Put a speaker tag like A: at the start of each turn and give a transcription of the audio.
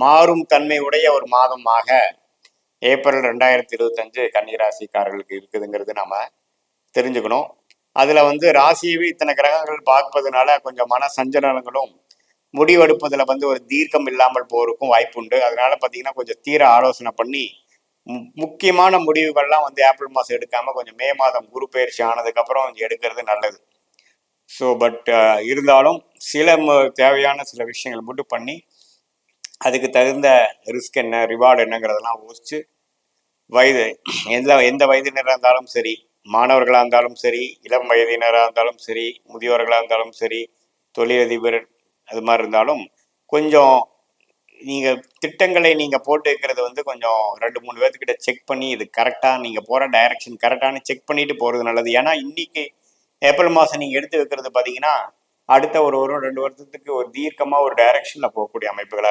A: மாறும் தன்மை உடைய ஒரு மாதமாக ஏப்ரல் 2025 கன்னிராசிக்காரர்களுக்கு இருக்குதுங்கிறது நம்ம தெரிஞ்சுக்கணும். அதுல ராசியவே இத்தனை கிரகங்கள் பார்ப்பதுனால கொஞ்சம் மன சஞ்சலங்களும், முடிவெடுப்பதுல ஒரு தீர்க்கம் இல்லாமல் போறதுக்கும் வாய்ப்பு உண்டு. அதனால பார்த்தீங்கன்னா கொஞ்சம் தீர ஆலோசனை பண்ணி முக்கியமான முடிவுகள்லாம் ஏப்ரல் மாதம் எடுக்காம கொஞ்சம் மே மாதம் குரு பயிற்சி ஆனதுக்கப்புறம் எடுக்கிறது நல்லது. ஸோ பட் இருந்தாலும் தேவையான சில விஷயங்கள் மட்டும் பண்ணி அதுக்கு தகுந்த ரிஸ்க் என்ன, ரிவார்டு என்னங்கிறதெல்லாம் யோசிச்சு எந்த வயதினராக இருந்தாலும் சரி, மாணவர்களாக இருந்தாலும் சரி, இளம் வயதினராக இருந்தாலும் சரி, முதியோர்களாக இருந்தாலும் சரி, தொழிலதிபர் அது மாதிரி இருந்தாலும் கொஞ்சம் நீங்கள் திட்டங்களை நீங்கள் போட்டு வைக்கிறது கொஞ்சம் 2-3 பேர்த்துக்கிட்ட செக் பண்ணி இது கரெக்டாக நீங்கள் போகிற டைரக்ஷன் கரெக்டானு செக் பண்ணிட்டு போகிறது நல்லது. ஏன்னா இன்னைக்கு ஏப்ரல் மாதம் நீங்கள் எடுத்து வைக்கிறது பார்த்தீங்கன்னா அடுத்த ஒரு 2 வருஷத்துக்கு ஒரு தீர்க்கமாக ஒரு டைரக்ஷனில் போகக்கூடிய அமைப்புகளாக